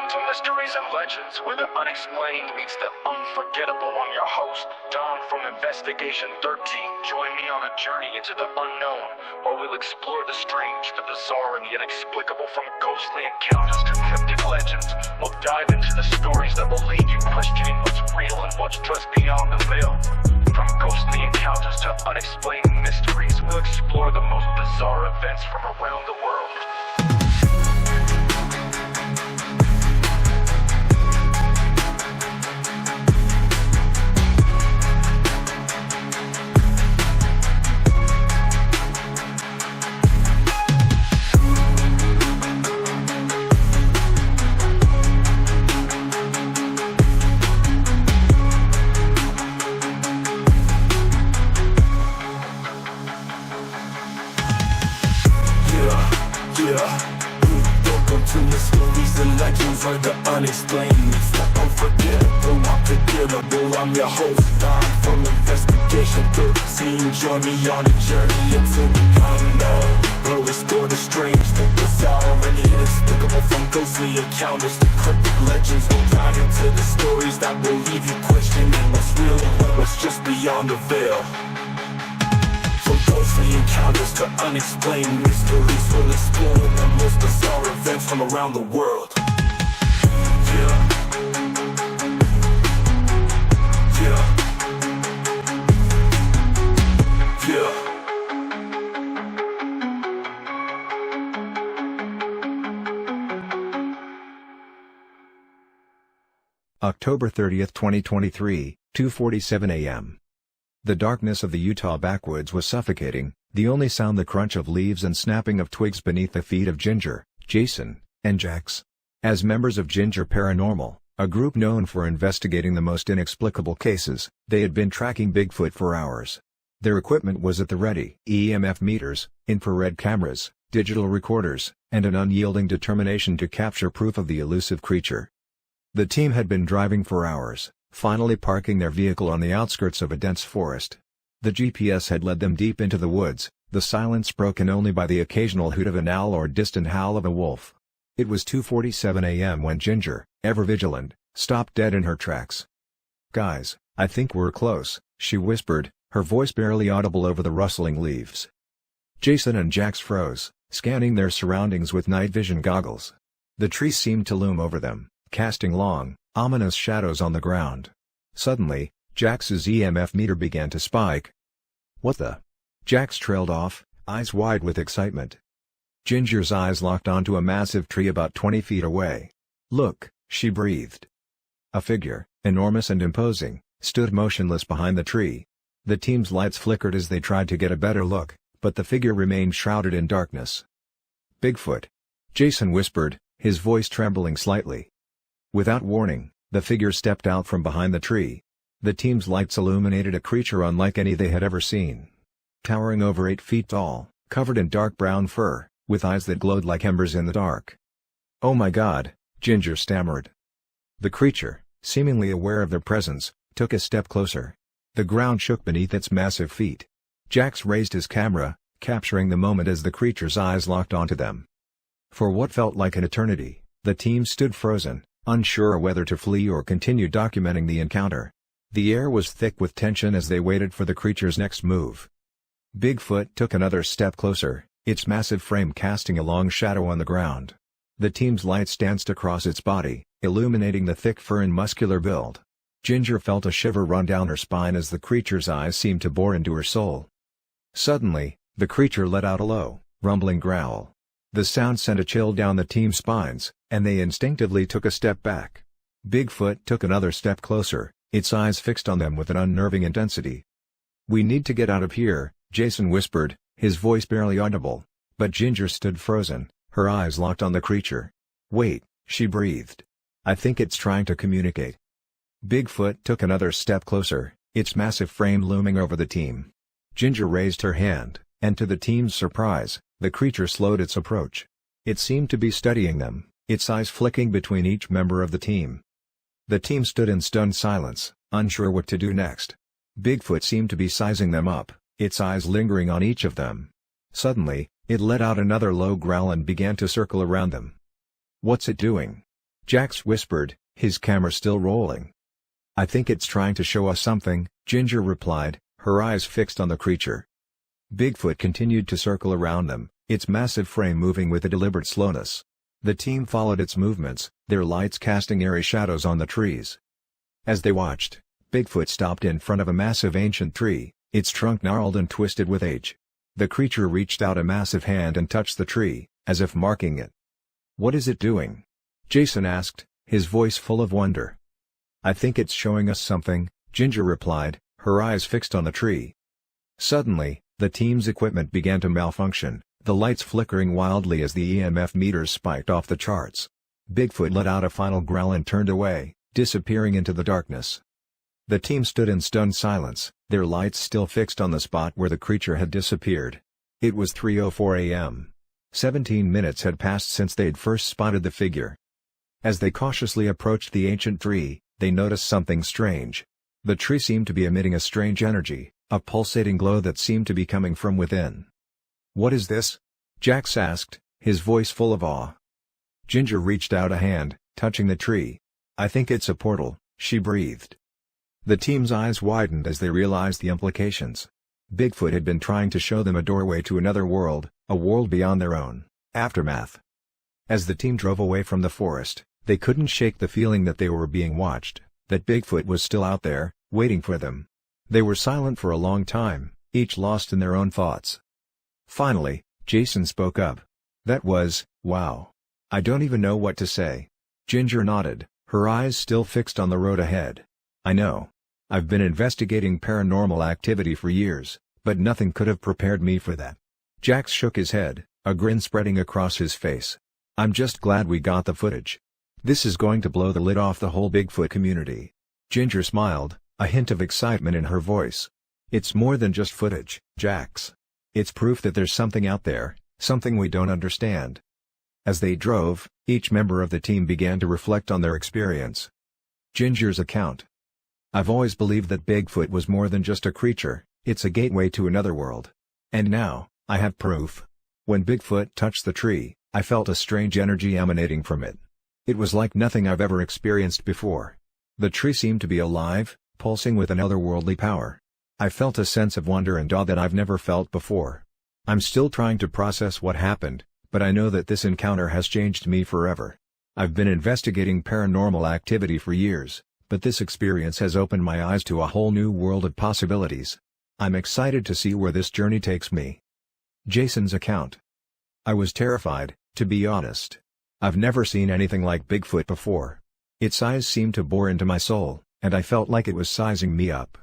to Mysteries and Legends, where the unexplained meets the unforgettable. I'm your host, Don from Investigation 13. Join me on a journey into the unknown, where we'll explore the strange, the bizarre, and the inexplicable. From ghostly encounters to cryptic legends, we'll dive into the stories that will leave you questioning what's real and what's just beyond the veil. From ghostly encounters to unexplained mysteries, we'll explore the most bizarre events from around the world. Welcome to Mysteries and Legends, where the unexplained meets the unforgettable. Unforgettable. I'm your host, Don from Investigation 13. Join me on a journey into the unknown, where we explore the strange, the bizarre, and the inexplicable. From ghostly encounters to cryptic legends, we'll dive into the stories that will leave you questioning what's real and what's just beyond the veil. From ghostly encounters to unexplained mysteries, we'll explore the most bizarre events from around the world. Yeah. October 30, 2023, 2:47 a.m. The darkness of the Utah Backwoods was suffocating, the only sound the crunch of leaves and snapping of twigs beneath the feet of Ginger, Jason, and Jax. As members of Ginger Paranormal, a group known for investigating the most inexplicable cases, they had been tracking Bigfoot for hours. Their equipment was at the ready: EMF meters, infrared cameras, digital recorders, and an unyielding determination to capture proof of the elusive creature. The team had been driving for hours, finally parking their vehicle on the outskirts of a dense forest. The GPS had led them deep into the woods, the silence broken only by the occasional hoot of an owl or distant howl of a wolf. It was 2:47 a.m. when Ginger, ever vigilant, stopped dead in her tracks. "Guys, I think we're close," she whispered, her voice barely audible over the rustling leaves. Jason and Jax froze, scanning their surroundings with night vision goggles. The trees seemed to loom over them, casting long, ominous shadows on the ground. Suddenly, Jax's EMF meter began to spike. "What the?" Jax trailed off, eyes wide with excitement. Ginger's eyes locked onto a massive tree about 20 feet away. "Look," she breathed. A figure, enormous and imposing, stood motionless behind the tree. The team's lights flickered as they tried to get a better look, but the figure remained shrouded in darkness. "Bigfoot," Jason whispered, his voice trembling slightly. Without warning, the figure stepped out from behind the tree. The team's lights illuminated a creature unlike any they had ever seen. Towering over 8 feet tall, covered in dark brown fur, with eyes that glowed like embers in the dark. "Oh my God," Ginger stammered. The creature, seemingly aware of their presence, took a step closer. The ground shook beneath its massive feet. Jax raised his camera, capturing the moment as the creature's eyes locked onto them. For what felt like an eternity, the team stood frozen, unsure whether to flee or continue documenting the encounter. The air was thick with tension as they waited for the creature's next move. Bigfoot took another step closer, its massive frame casting a long shadow on the ground. The team's lights danced across its body, illuminating the thick fur and muscular build. Ginger felt a shiver run down her spine as the creature's eyes seemed to bore into her soul. Suddenly, the creature let out a low, rumbling growl. The sound sent a chill down the team's spines, and they instinctively took a step back. Bigfoot took another step closer, its eyes fixed on them with an unnerving intensity. "We need to get out of here," Jason whispered, his voice barely audible, but Ginger stood frozen, her eyes locked on the creature. "Wait," she breathed. "I think it's trying to communicate." Bigfoot took another step closer, its massive frame looming over the team. Ginger raised her hand, and to the team's surprise, the creature slowed its approach. It seemed to be studying them, its eyes flicking between each member of the team. The team stood in stunned silence, unsure what to do next. Bigfoot seemed to be sizing them up, its eyes lingering on each of them. Suddenly, it let out another low growl and began to circle around them. "What's it doing?" Jax whispered, his camera still rolling. "I think it's trying to show us something," Ginger replied, her eyes fixed on the creature. Bigfoot continued to circle around them, its massive frame moving with a deliberate slowness. The team followed its movements, their lights casting eerie shadows on the trees. As they watched, Bigfoot stopped in front of a massive ancient tree, its trunk gnarled and twisted with age. The creature reached out a massive hand and touched the tree, as if marking it. "What is it doing?" Jason asked, his voice full of wonder. "I think it's showing us something," Ginger replied, her eyes fixed on the tree. Suddenly, the team's equipment began to malfunction, the lights flickering wildly as the EMF meters spiked off the charts. Bigfoot let out a final growl and turned away, disappearing into the darkness. The team stood in stunned silence, their lights still fixed on the spot where the creature had disappeared. It was 3:04 a.m. 17 minutes had passed since they'd first spotted the figure. As they cautiously approached the ancient tree, they noticed something strange. The tree seemed to be emitting a strange energy, a pulsating glow that seemed to be coming from within. "What is this?" Jax asked, his voice full of awe. Ginger reached out a hand, touching the tree. "I think it's a portal," she breathed. The team's eyes widened as they realized the implications. Bigfoot had been trying to show them a doorway to another world, a world beyond their own. Aftermath. As the team drove away from the forest, they couldn't shake the feeling that they were being watched, that Bigfoot was still out there, waiting for them. They were silent for a long time, each lost in their own thoughts. Finally, Jason spoke up. "That was, wow. I don't even know what to say." Ginger nodded, her eyes still fixed on the road ahead. "I know. I've been investigating paranormal activity for years, but nothing could have prepared me for that." Jax shook his head, a grin spreading across his face. "I'm just glad we got the footage. This is going to blow the lid off the whole Bigfoot community." Ginger smiled, a hint of excitement in her voice. "It's more than just footage, Jax. It's proof that there's something out there, something we don't understand." As they drove, each member of the team began to reflect on their experience. Ginger's account. "I've always believed that Bigfoot was more than just a creature, it's a gateway to another world. And now, I have proof. When Bigfoot touched the tree, I felt a strange energy emanating from it. It was like nothing I've ever experienced before. The tree seemed to be alive, pulsing with an otherworldly power. I felt a sense of wonder and awe that I've never felt before. I'm still trying to process what happened, but I know that this encounter has changed me forever. I've been investigating paranormal activity for years, but this experience has opened my eyes to a whole new world of possibilities. I'm excited to see where this journey takes me." Jason's account. "I was terrified, to be honest. I've never seen anything like Bigfoot before. Its eyes seemed to bore into my soul, and I felt like it was sizing me up.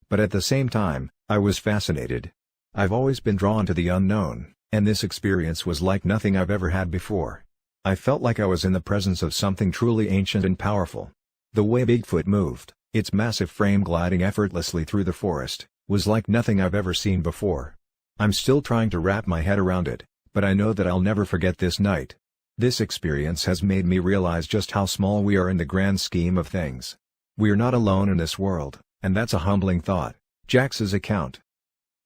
But at the same time, I was fascinated. I've always been drawn to the unknown, and this experience was like nothing I've ever had before. I felt like I was in the presence of something truly ancient and powerful. The way Bigfoot moved, its massive frame gliding effortlessly through the forest, was like nothing I've ever seen before. I'm still trying to wrap my head around it, but I know that I'll never forget this night. This experience has made me realize just how small we are in the grand scheme of things. We're not alone in this world, and that's a humbling thought." Jax's account.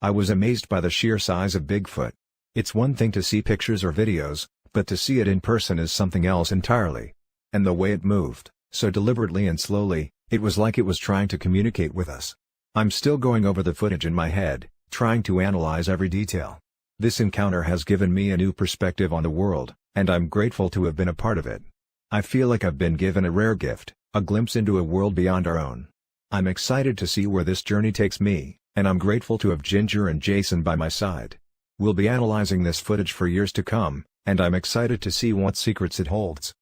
"I was amazed by the sheer size of Bigfoot. It's one thing to see pictures or videos, but to see it in person is something else entirely. And the way it moved, so deliberately and slowly, it was like it was trying to communicate with us. I'm still going over the footage in my head, trying to analyze every detail. This encounter has given me a new perspective on the world, and I'm grateful to have been a part of it. I feel like I've been given a rare gift, a glimpse into a world beyond our own. I'm excited to see where this journey takes me, and I'm grateful to have Ginger and Jason by my side. We'll be analyzing this footage for years to come, and I'm excited to see what secrets it holds."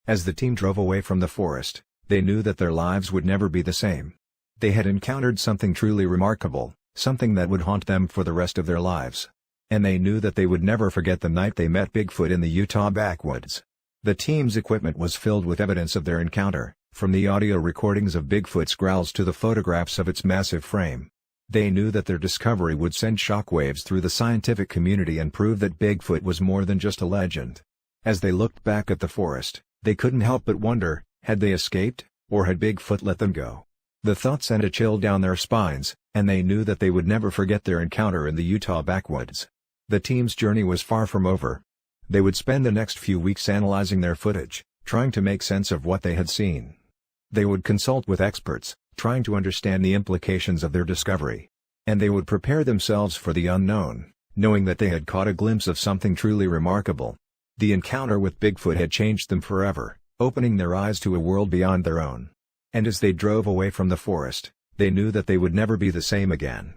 As the team drove away from the forest, they knew that their lives would never be the same. They had encountered something truly remarkable, something that would haunt them for the rest of their lives. And they knew that they would never forget the night they met Bigfoot in the Utah Backwoods. The team's equipment was filled with evidence of their encounter, from the audio recordings of Bigfoot's growls to the photographs of its massive frame. They knew that their discovery would send shockwaves through the scientific community and prove that Bigfoot was more than just a legend. As they looked back at the forest, they couldn't help but wonder, had they escaped, or had Bigfoot let them go? The thought sent a chill down their spines, and they knew that they would never forget their encounter in the Utah Backwoods. The team's journey was far from over. They would spend the next few weeks analyzing their footage, trying to make sense of what they had seen. They would consult with experts, trying to understand the implications of their discovery. And they would prepare themselves for the unknown, knowing that they had caught a glimpse of something truly remarkable. The encounter with Bigfoot had changed them forever, opening their eyes to a world beyond their own. And as they drove away from the forest, they knew that they would never be the same again.